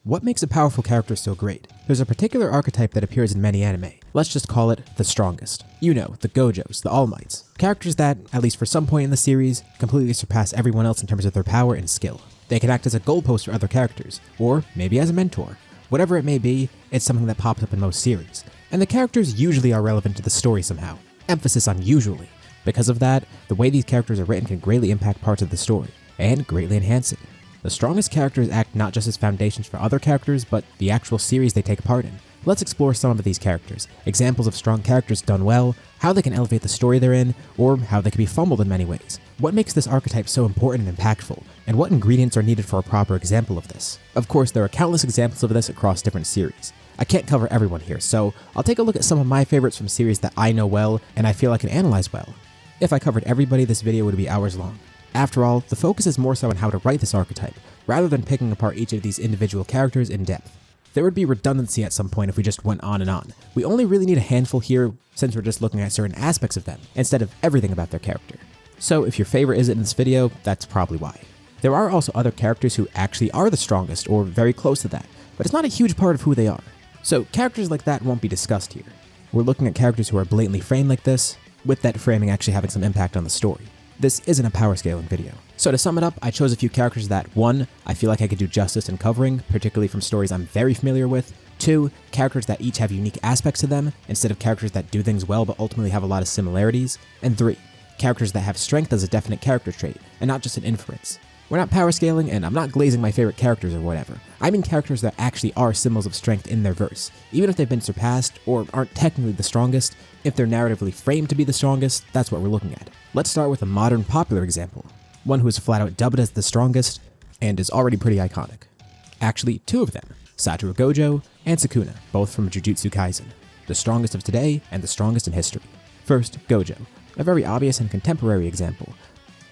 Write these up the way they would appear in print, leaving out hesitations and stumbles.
What makes a powerful character so great? There's a particular archetype that appears in many anime. Let's just call it the strongest. You know, the Gojos, the All Mights. Characters that, at least for some point in the series, completely surpass everyone else in terms of their power and skill. They can act as a goalpost for other characters, or maybe as a mentor. Whatever it may be, it's something that pops up in most series. And the characters usually are relevant to the story somehow. Emphasis on usually. Because of that, the way these characters are written can greatly impact parts of the story, and greatly enhance it. The strongest characters act not just as foundations for other characters, but the actual series they take part in. Let's explore some of these characters, examples of strong characters done well, how they can elevate the story they're in, or how they can be fumbled in many ways. What makes this archetype so important and impactful, and what ingredients are needed for a proper example of this? Of course, there are countless examples of this across different series. I can't cover everyone here, so I'll take a look at some of my favorites from series that I know well and I feel I can analyze well. If I covered everybody, this video would be hours long. After all, the focus is more so on how to write this archetype, rather than picking apart each of these individual characters in depth. There would be redundancy at some point if we just went on and on. We only really need a handful here since we're just looking at certain aspects of them, instead of everything about their character. So if your favorite isn't in this video, that's probably why. There are also other characters who actually are the strongest, or very close to that, but it's not a huge part of who they are. So characters like that won't be discussed here. We're looking at characters who are blatantly framed like this, with that framing actually having some impact on the story. This isn't a power scaling video. So to sum it up, I chose a few characters that 1. I feel like I could do justice in covering, particularly from stories I'm very familiar with. 2. Characters that each have unique aspects to them, instead of characters that do things well but ultimately have a lot of similarities. And 3. Characters that have strength as a definite character trait, and not just an inference. We're not power scaling, and I'm not glazing my favorite characters or whatever. I mean characters that actually are symbols of strength in their verse, even if they've been surpassed, or aren't technically the strongest. If they're narratively framed to be the strongest, that's what we're looking at. Let's start with a modern popular example, one who is flat out dubbed as the strongest, and is already pretty iconic. Actually, 2 of them, Satoru Gojo and Sukuna, both from Jujutsu Kaisen, the strongest of today and the strongest in history. First, Gojo, a very obvious and contemporary example,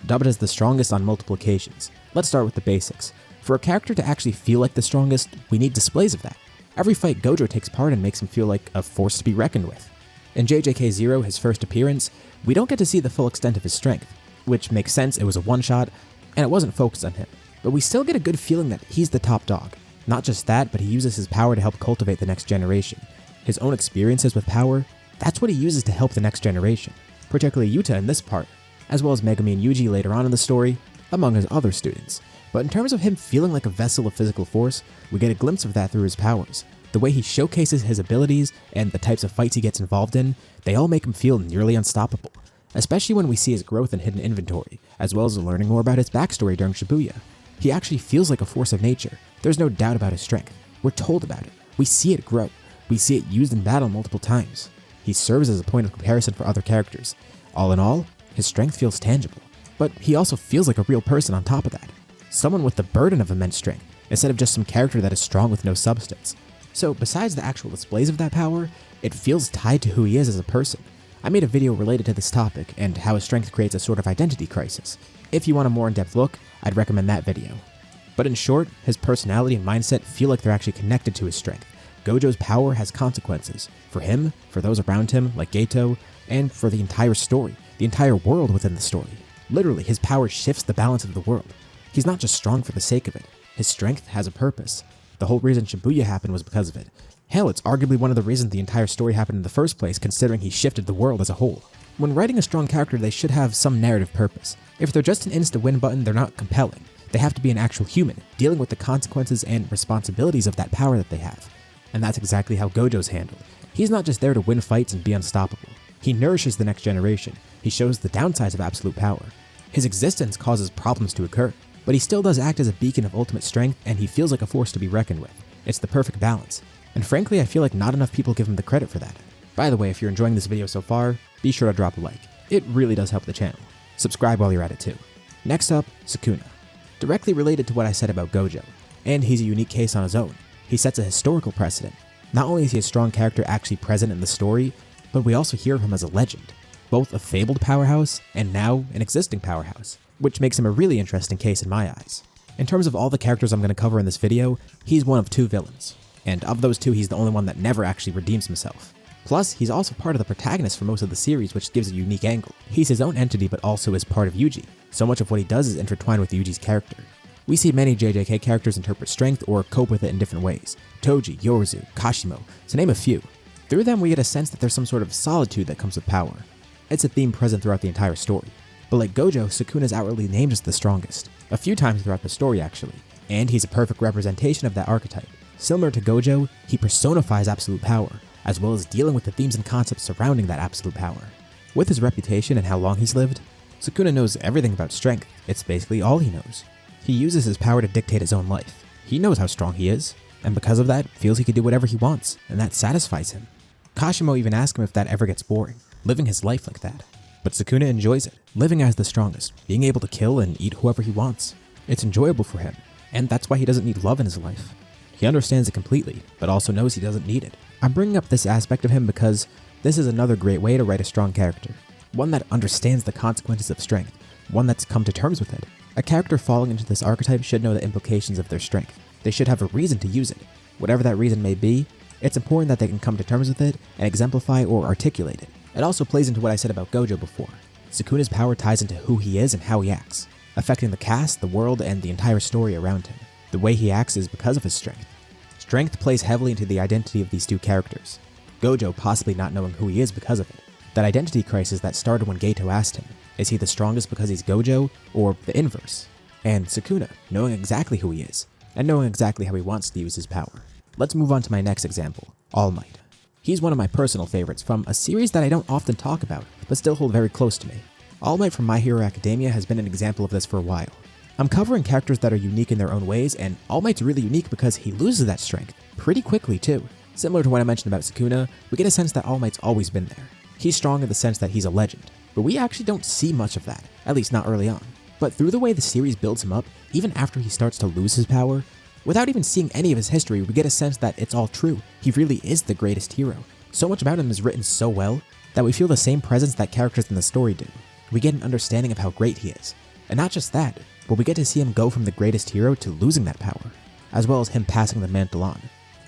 dubbed as the strongest on multiple occasions. Let's start with the basics. For a character to actually feel like the strongest, we need displays of that. Every fight Gojo takes part in makes him feel like a force to be reckoned with. In JJK0, his first appearance, we don't get to see the full extent of his strength, which makes sense, it was a one-shot, and it wasn't focused on him. But we still get a good feeling that he's the top dog. Not just that, but he uses his power to help cultivate the next generation. His own experiences with power, that's what he uses to help the next generation, particularly Yuta in this part, as well as Megumi and Yuji later on in the story, among his other students. But in terms of him feeling like a vessel of physical force, we get a glimpse of that through his powers. The way he showcases his abilities and the types of fights he gets involved in, they all make him feel nearly unstoppable. Especially when we see his growth in hidden inventory, as well as learning more about his backstory during Shibuya. He actually feels like a force of nature. There's no doubt about his strength. We're told about it. We see it grow. We see it used in battle multiple times. He serves as a point of comparison for other characters. All in all, his strength feels tangible. But he also feels like a real person on top of that. Someone with the burden of immense strength, instead of just some character that is strong with no substance. So besides the actual displays of that power, it feels tied to who he is as a person. I made a video related to this topic and how his strength creates a sort of identity crisis. If you want a more in-depth look, I'd recommend that video. But in short, his personality and mindset feel like they're actually connected to his strength. Gojo's power has consequences. For him, for those around him, like Geto, and for the entire story, the entire world within the story. Literally, his power shifts the balance of the world. He's not just strong for the sake of it. His strength has a purpose. The whole reason Shibuya happened was because of it. Hell, it's arguably one of the reasons the entire story happened in the first place, considering he shifted the world as a whole. When writing a strong character, they should have some narrative purpose. If they're just an insta-win button, they're not compelling. They have to be an actual human, dealing with the consequences and responsibilities of that power that they have. And that's exactly how Gojo's handled. He's not just there to win fights and be unstoppable. He nourishes the next generation. He shows the downsides of absolute power. His existence causes problems to occur, but he still does act as a beacon of ultimate strength, and he feels like a force to be reckoned with. It's the perfect balance. And frankly, I feel like not enough people give him the credit for that. By the way, if you're enjoying this video so far, be sure to drop a like. It really does help the channel. Subscribe while you're at it too. Next up, Sukuna. Directly related to what I said about Gojo, and he's a unique case on his own. He sets a historical precedent. Not only is he a strong character actually present in the story, but we also hear of him as a legend, both a fabled powerhouse and now an existing powerhouse, which makes him a really interesting case in my eyes. In terms of all the characters I'm going to cover in this video, he's one of 2 villains. And of those 2, he's the only one that never actually redeems himself. Plus, he's also part of the protagonist for most of the series, which gives a unique angle. He's his own entity, but also is part of Yuji. So much of what he does is intertwined with Yuji's character. We see many JJK characters interpret strength or cope with it in different ways. Toji, Yoruzu, Kashimo, to name a few. Through them we get a sense that there's some sort of solitude that comes with power. It's a theme present throughout the entire story. But like Gojo, Sukuna is outwardly named as the strongest, a few times throughout the story actually, and he's a perfect representation of that archetype. Similar to Gojo, he personifies absolute power, as well as dealing with the themes and concepts surrounding that absolute power. With his reputation and how long he's lived, Sukuna knows everything about strength. It's basically all he knows. He uses his power to dictate his own life. He knows how strong he is, and because of that, feels he can do whatever he wants, and that satisfies him. Kashimo even asks him if that ever gets boring, living his life like that. But Sukuna enjoys it, living as the strongest, being able to kill and eat whoever he wants. It's enjoyable for him, and that's why he doesn't need love in his life. He understands it completely, but also knows he doesn't need it. I'm bringing up this aspect of him because this is another great way to write a strong character. One that understands the consequences of strength, one that's come to terms with it. A character falling into this archetype should know the implications of their strength. They should have a reason to use it. Whatever that reason may be, it's important that they can come to terms with it and exemplify or articulate it. It also plays into what I said about Gojo before. Sukuna's power ties into who he is and how he acts, affecting the cast, the world, and the entire story around him. The way he acts is because of his strength. Strength plays heavily into the identity of these two characters. Gojo possibly not knowing who he is because of it. That identity crisis that started when Geto asked him, is he the strongest because he's Gojo, or the inverse? And Sukuna, knowing exactly who he is, and knowing exactly how he wants to use his power. Let's move on to my next example, All Might. He's one of my personal favorites from a series that I don't often talk about, but still hold very close to me. All Might from My Hero Academia has been an example of this for a while. I'm covering characters that are unique in their own ways, and All Might's really unique because he loses that strength, pretty quickly too. Similar to what I mentioned about Sukuna, we get a sense that All Might's always been there. He's strong in the sense that he's a legend, but we actually don't see much of that, at least not early on. But through the way the series builds him up, even after he starts to lose his power, without even seeing any of his history, we get a sense that it's all true. He really is the greatest hero. So much about him is written so well that we feel the same presence that characters in the story do. We get an understanding of how great he is. And not just that, but we get to see him go from the greatest hero to losing that power, as well as him passing the mantle on.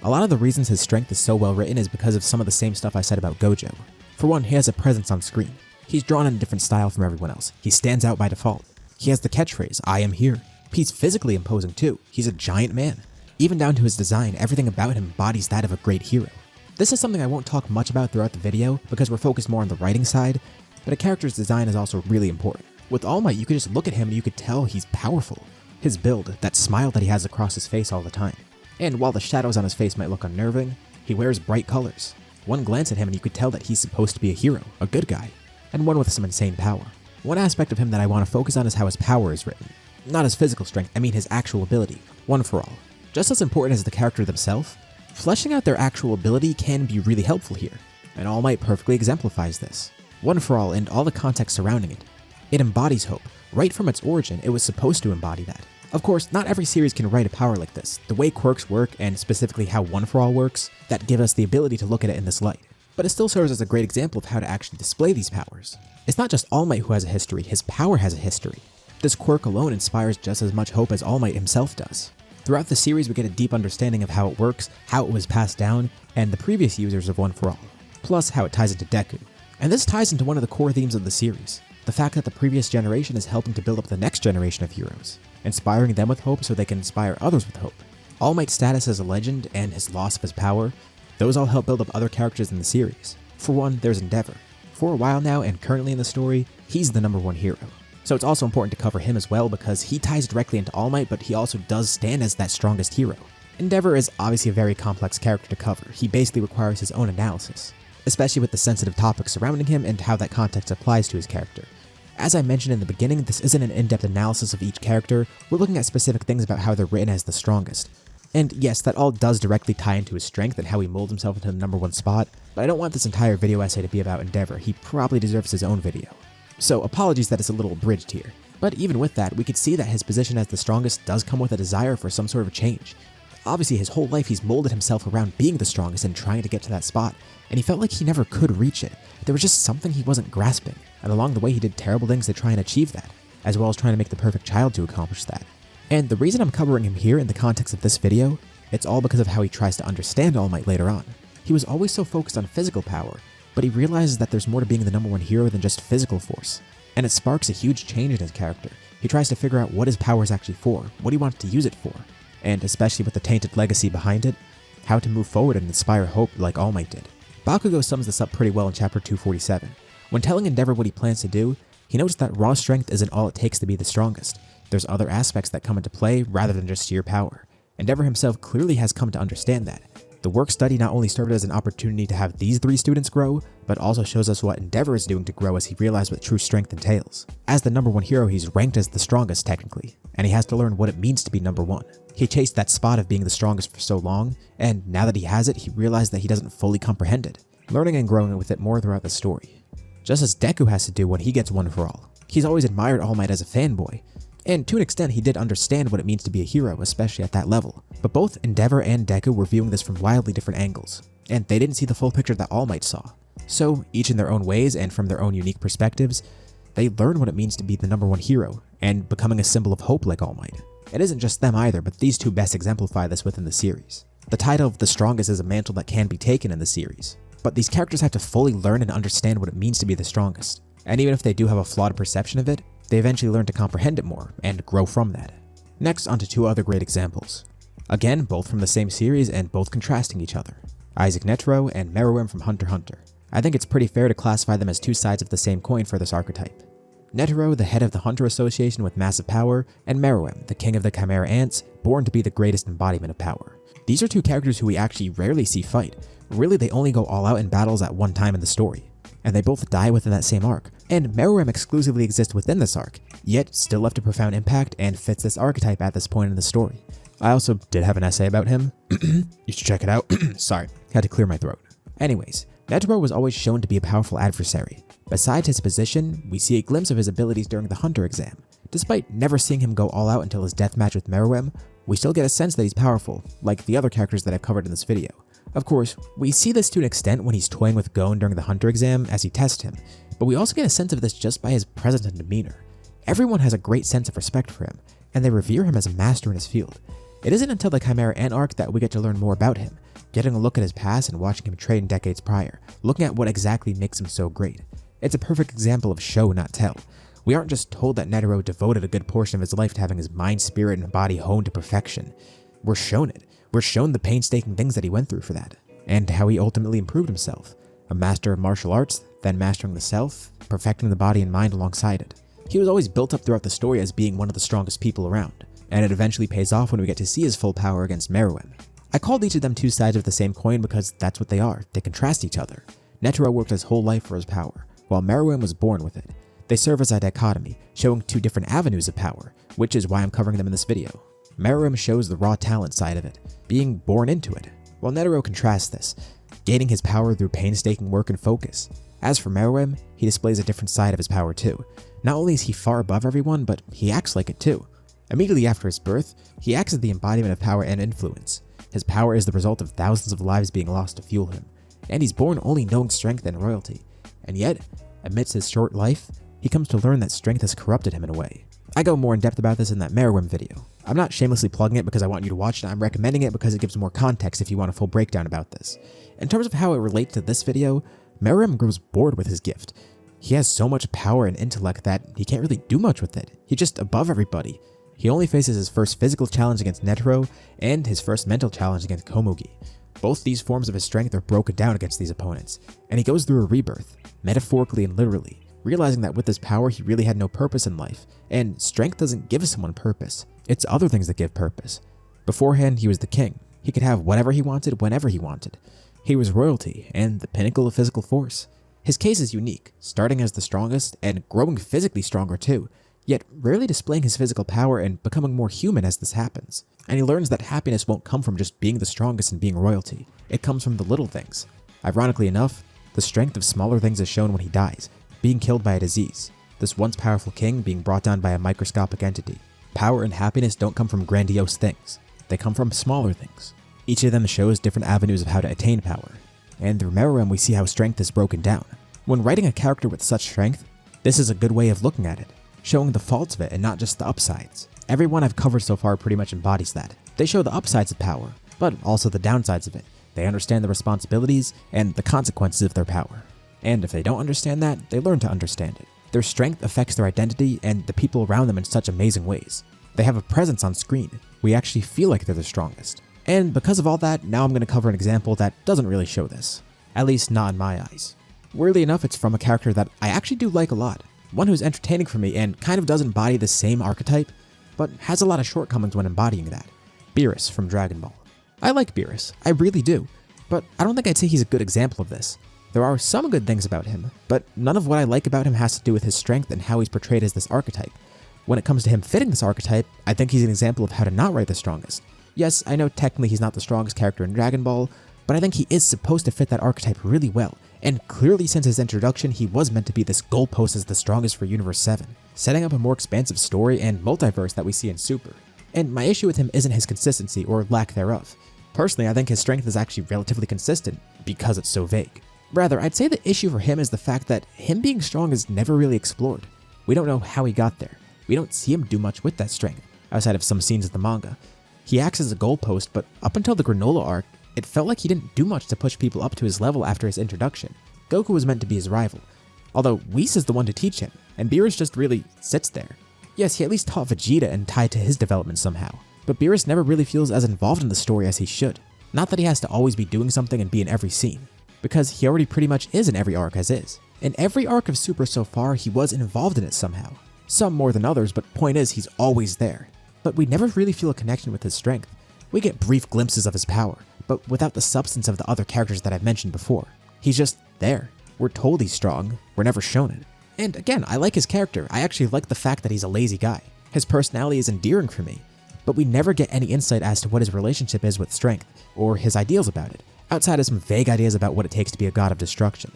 A lot of the reasons his strength is so well written is because of some of the same stuff I said about Gojo. For one, he has a presence on screen. He's drawn in a different style from everyone else. He stands out by default. He has the catchphrase, I am here. He's physically imposing too. He's a giant man. Even down to his design, everything about him embodies that of a great hero. This is something I won't talk much about throughout the video because we're focused more on the writing side, but a character's design is also really important. With All Might, you could just look at him and you could tell he's powerful. His build, that smile that he has across his face all the time. And while the shadows on his face might look unnerving, he wears bright colors. One glance at him and you could tell that he's supposed to be a hero, a good guy, and one with some insane power. One aspect of him that I want to focus on is how his power is written. Not his physical strength, I mean his actual ability, one for all. Just as important as the character themselves, fleshing out their actual ability can be really helpful here, and All Might perfectly exemplifies this. One for all and all the context surrounding it. It embodies hope. Right from its origin, it was supposed to embody that. Of course, not every series can write a power like this. The way quirks work, and specifically how One for All works, that give us the ability to look at it in this light. But it still serves as a great example of how to actually display these powers. It's not just All Might who has a history, his power has a history. This quirk alone inspires just as much hope as All Might himself does. Throughout the series, we get a deep understanding of how it works, how it was passed down, and the previous users of One for All, plus how it ties into Deku. And this ties into one of the core themes of the series, the fact that the previous generation is helping to build up the next generation of heroes, inspiring them with hope so they can inspire others with hope. All Might's status as a legend and his loss of his power, those all help build up other characters in the series. For one, there's Endeavor. For a while now, and currently in the story, he's the #1 hero. So it's also important to cover him as well because he ties directly into All Might, but he also does stand as that strongest hero. Endeavor is obviously a very complex character to cover. He basically requires his own analysis, especially with the sensitive topics surrounding him and how that context applies to his character. As I mentioned in the beginning, this isn't an in-depth analysis of each character. We're looking at specific things about how they're written as the strongest. And yes, that all does directly tie into his strength and how he molds himself into the #1 spot, but I don't want this entire video essay to be about Endeavor. He probably deserves his own video. So apologies that it's a little abridged here. But even with that, we could see that his position as the strongest does come with a desire for some sort of change. Obviously, his whole life he's molded himself around being the strongest and trying to get to that spot, and he felt like he never could reach it. There was just something he wasn't grasping, and along the way he did terrible things to try and achieve that, as well as trying to make the perfect child to accomplish that. And the reason I'm covering him here in the context of this video, it's all because of how he tries to understand All Might later on. He was always so focused on physical power, but he realizes that there's more to being the #1 hero than just physical force. And it sparks a huge change in his character. He tries to figure out what his power is actually for, what he wants to use it for, and especially with the tainted legacy behind it, how to move forward and inspire hope like All Might did. Bakugo sums this up pretty well in chapter 247. When telling Endeavor what he plans to do, he notes that raw strength isn't all it takes to be the strongest. There's other aspects that come into play rather than just sheer power. Endeavor himself clearly has come to understand that. The work study not only served as an opportunity to have these 3 students grow, but also shows us what Endeavor is doing to grow as he realizes what true strength entails. As the number 1 hero, he's ranked as the strongest technically, and he has to learn what it means to be number 1. He chased that spot of being the strongest for so long, and now that he has it, he realized that he doesn't fully comprehend it, learning and growing with it more throughout the story. Just as Deku has to do when he gets One for All. He's always admired All Might as a fanboy, and to an extent he did understand what it means to be a hero, especially at that level. But both Endeavor and Deku were viewing this from wildly different angles, and they didn't see the full picture that All Might saw. So, each in their own ways and from their own unique perspectives, they learned what it means to be the number 1 hero, and becoming a symbol of hope like All Might. It isn't just them either, but these 2 best exemplify this within the series. The title of the strongest is a mantle that can be taken in the series, but these characters have to fully learn and understand what it means to be the strongest. And even if they do have a flawed perception of it, they eventually learn to comprehend it more and grow from that. Next, onto 2 other great examples. Again, both from the same series and both contrasting each other. Isaac Netero and Meruem from Hunter x Hunter. I think it's pretty fair to classify them as 2 sides of the same coin for this archetype. Netero, the head of the Hunter Association with massive power, and Meruem, the king of the Chimera Ants, born to be the greatest embodiment of power. These are 2 characters who we actually rarely see fight. Really, they only go all out in battles at one time in the story. And they both die within that same arc, and Meruem exclusively exists within this arc, yet still left a profound impact and fits this archetype at this point in the story. I also did have an essay about him. You should check it out. Sorry, had to clear my throat. Anyways, Netero was always shown to be a powerful adversary. Besides his position, we see a glimpse of his abilities during the Hunter exam. Despite never seeing him go all out until his deathmatch with Meruem, we still get a sense that he's powerful, like the other characters that I've covered in this video. Of course, we see this to an extent when he's toying with Gon during the Hunter exam as he tests him, but we also get a sense of this just by his presence and demeanor. Everyone has a great sense of respect for him, and they revere him as a master in his field. It isn't until the Chimera Ant arc that we get to learn more about him, getting a look at his past and watching him train decades prior, looking at what exactly makes him so great. It's a perfect example of show, not tell. We aren't just told that Netero devoted a good portion of his life to having his mind, spirit, and body honed to perfection. We're shown it. We're shown the painstaking things that he went through for that, and how he ultimately improved himself. A master of martial arts, then mastering the self, perfecting the body and mind alongside it. He was always built up throughout the story as being one of the strongest people around, and it eventually pays off when we get to see his full power against Meruem. I called each of them 2 sides of the same coin because that's what they are. They contrast each other. Netero worked his whole life for his power, while Meruem was born with it. They serve as a dichotomy, showing 2 different avenues of power, which is why I'm covering them in this video. Meruem shows the raw talent side of it, being born into it, while Netero contrasts this, gaining his power through painstaking work and focus. As for Meruem, he displays a different side of his power too. Not only is he far above everyone, but he acts like it too. Immediately after his birth, he acts as the embodiment of power and influence. His power is the result of thousands of lives being lost to fuel him, and he's born only knowing strength and royalty. And yet, amidst his short life, he comes to learn that strength has corrupted him in a way. I go more in depth about this in that Meruem video. I'm not shamelessly plugging it because I want you to watch it, I'm recommending it because it gives more context if you want a full breakdown about this. In terms of how it relates to this video, Meruem grows bored with his gift. He has so much power and intellect that he can't really do much with it. He's just above everybody. He only faces his first physical challenge against Netero and his first mental challenge against Komugi. Both these forms of his strength are broken down against these opponents, and he goes through a rebirth, metaphorically and literally, realizing that with his power he really had no purpose in life, and strength doesn't give someone purpose, it's other things that give purpose. Beforehand, he was the king. He could have whatever he wanted whenever he wanted. He was royalty and the pinnacle of physical force. His case is unique, starting as the strongest and growing physically stronger too, yet rarely displaying his physical power and becoming more human as this happens. And he learns that happiness won't come from just being the strongest and being royalty. It comes from the little things. Ironically enough, the strength of smaller things is shown when he dies, being killed by a disease, this once powerful king being brought down by a microscopic entity. Power and happiness don't come from grandiose things, they come from smaller things. Each of them shows different avenues of how to attain power, and through Meruem we see how strength is broken down. When writing a character with such strength, this is a good way of looking at it, showing the faults of it and not just the upsides. Everyone I've covered so far pretty much embodies that. They show the upsides of power, but also the downsides of it. They understand the responsibilities and the consequences of their power. And if they don't understand that, they learn to understand it. Their strength affects their identity and the people around them in such amazing ways. They have a presence on screen. We actually feel like they're the strongest. And because of all that, now I'm going to cover an example that doesn't really show this. At least not in my eyes. Weirdly enough, it's from a character that I actually do like a lot. One who's entertaining for me and kind of does embody the same archetype, but has a lot of shortcomings when embodying that. Beerus from Dragon Ball. I like Beerus, I really do, but I don't think I'd say he's a good example of this. There are some good things about him, but none of what I like about him has to do with his strength and how he's portrayed as this archetype. When it comes to him fitting this archetype, I think he's an example of how to not write the strongest. Yes, I know technically he's not the strongest character in Dragon Ball, but I think he is supposed to fit that archetype really well, and clearly since his introduction he was meant to be this goalpost as the strongest for Universe 7, setting up a more expansive story and multiverse that we see in Super. And my issue with him isn't his consistency or lack thereof. Personally, I think his strength is actually relatively consistent because it's so vague. Rather, I'd say the issue for him is the fact that him being strong is never really explored. We don't know how he got there. We don't see him do much with that strength, outside of some scenes of the manga. He acts as a goalpost, but up until the Granola arc, it felt like he didn't do much to push people up to his level after his introduction. Goku was meant to be his rival, although Whis is the one to teach him, and Beerus just really sits there. Yes, he at least taught Vegeta and tied to his development somehow, but Beerus never really feels as involved in the story as he should. Not that he has to always be doing something and be in every scene, because he already pretty much is in every arc as is. In every arc of Super so far, he was involved in it somehow. Some more than others, but point is he's always there. But we never really feel a connection with his strength. We get brief glimpses of his power, but without the substance of the other characters that I've mentioned before. He's just there. We're told he's strong, we're never shown it. And again, I like his character. I actually like the fact that he's a lazy guy. His personality is endearing for me, but we never get any insight as to what his relationship is with strength, or his ideals about it, outside of some vague ideas about what it takes to be a god of destruction.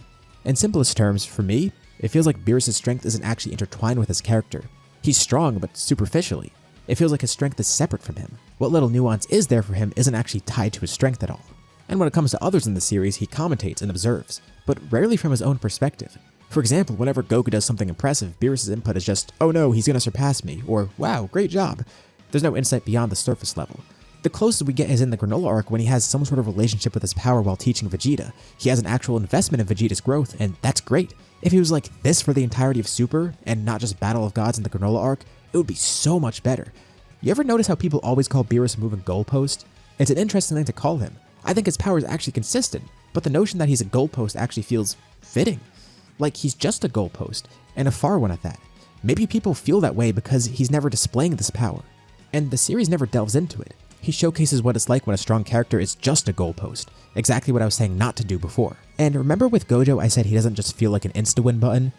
In simplest terms, for me, it feels like Beerus' strength isn't actually intertwined with his character. He's strong, but superficially. It feels like his strength is separate from him. What little nuance is there for him isn't actually tied to his strength at all. And when it comes to others in the series, he commentates and observes, but rarely from his own perspective. For example, whenever Goku does something impressive, Beerus' input is just, "Oh no, he's gonna surpass me," or "Wow, great job." There's no insight beyond the surface level. The closest we get is in the Granola arc when he has some sort of relationship with his power while teaching Vegeta. He has an actual investment in Vegeta's growth, and that's great. If he was like this for the entirety of Super, and not just Battle of Gods in the Granola arc, it would be so much better. You ever notice how people always call Beerus a moving goalpost? It's an interesting thing to call him. I think his power is actually consistent, but the notion that he's a goalpost actually feels fitting. Like he's just a goalpost, and a far one at that. Maybe people feel that way because he's never displaying this power. And the series never delves into it. He showcases what it's like when a strong character is just a goalpost, exactly what I was saying not to do before. And remember with Gojo I said he doesn't just feel like an insta-win button?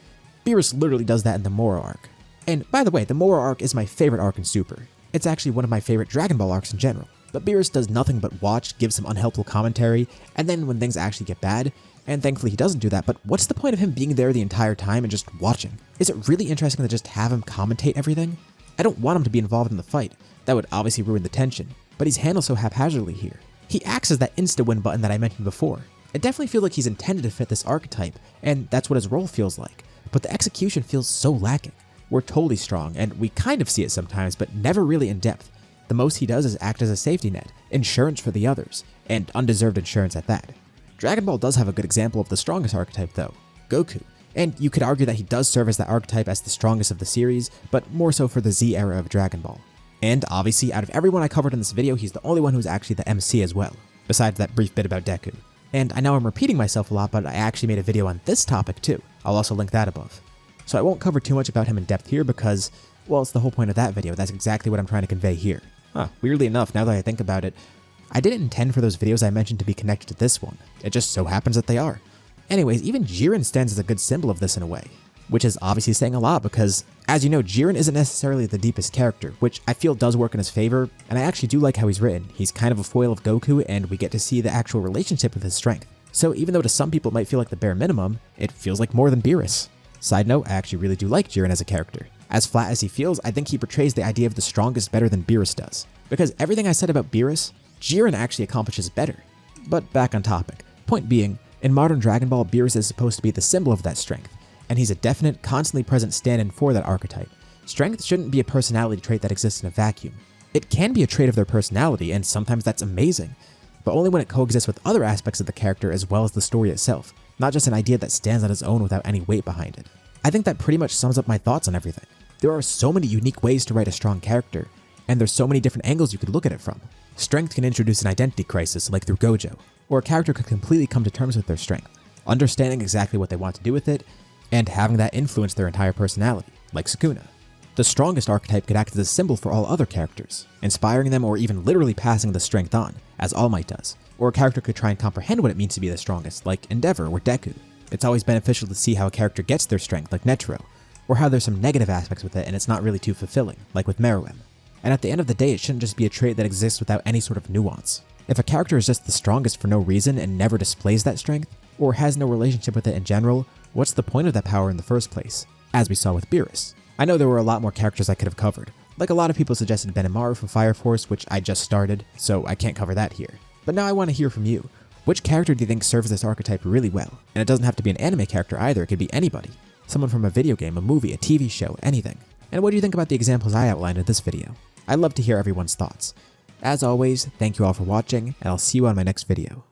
Beerus literally does that in the Mora arc. And by the way, the Mora arc is my favorite arc in Super. It's actually one of my favorite Dragon Ball arcs in general. But Beerus does nothing but watch, give some unhelpful commentary, and then when things actually get bad, and thankfully he doesn't do that, but what's the point of him being there the entire time and just watching? Is it really interesting to just have him commentate everything? I don't want him to be involved in the fight. That would obviously ruin the tension, but he's handled so haphazardly here. He acts as that insta-win button that I mentioned before. It definitely feels like he's intended to fit this archetype, and that's what his role feels like, but the execution feels so lacking. We're totally strong, and we kind of see it sometimes, but never really in depth. The most he does is act as a safety net, insurance for the others, and undeserved insurance at that. Dragon Ball does have a good example of the strongest archetype though, Goku. And you could argue that he does serve as that archetype as the strongest of the series, but more so for the Z era of Dragon Ball. And obviously, out of everyone I covered in this video, he's the only one who's actually the MC as well, besides that brief bit about Deku. And I know I'm repeating myself a lot, but I actually made a video on this topic too. I'll also link that above. So I won't cover too much about him in depth here because, well, it's the whole point of that video. That's exactly what I'm trying to convey here. Weirdly enough, now that I think about it, I didn't intend for those videos I mentioned to be connected to this one. It just so happens that they are. Anyways, even Jiren stands as a good symbol of this in a way, which is obviously saying a lot because, as you know, Jiren isn't necessarily the deepest character, which I feel does work in his favor, and I actually do like how he's written. He's kind of a foil of Goku, and we get to see the actual relationship with his strength. So even though to some people it might feel like the bare minimum, it feels like more than Beerus. Side note, I actually really do like Jiren as a character. As flat as he feels, I think he portrays the idea of the strongest better than Beerus does. Because everything I said about Beerus, Jiren actually accomplishes better. But back on topic. Point being, in modern Dragon Ball, Beerus is supposed to be the symbol of that strength, and he's a definite, constantly present stand-in for that archetype. Strength shouldn't be a personality trait that exists in a vacuum. It can be a trait of their personality, and sometimes that's amazing, but only when it coexists with other aspects of the character as well as the story itself, not just an idea that stands on its own without any weight behind it. I think that pretty much sums up my thoughts on everything. There are so many unique ways to write a strong character, and there's so many different angles you could look at it from. Strength can introduce an identity crisis like through Gojo, or a character could completely come to terms with their strength, understanding exactly what they want to do with it, and having that influence their entire personality, like Sukuna. The strongest archetype could act as a symbol for all other characters, inspiring them or even literally passing the strength on, as All Might does. Or a character could try and comprehend what it means to be the strongest, like Endeavor or Deku. It's always beneficial to see how a character gets their strength, like Netero, or how there's some negative aspects with it and it's not really too fulfilling, like with Meruem. And at the end of the day, it shouldn't just be a trait that exists without any sort of nuance. If a character is just the strongest for no reason and never displays that strength, or has no relationship with it in general, what's the point of that power in the first place? As we saw with Beerus. I know there were a lot more characters I could have covered. Like a lot of people suggested Benimaru from Fire Force, which I just started, so I can't cover that here. But now I want to hear from you. Which character do you think serves this archetype really well? And it doesn't have to be an anime character either, it could be anybody. Someone from a video game, a movie, a TV show, anything. And what do you think about the examples I outlined in this video? I'd love to hear everyone's thoughts. As always, thank you all for watching, and I'll see you on my next video.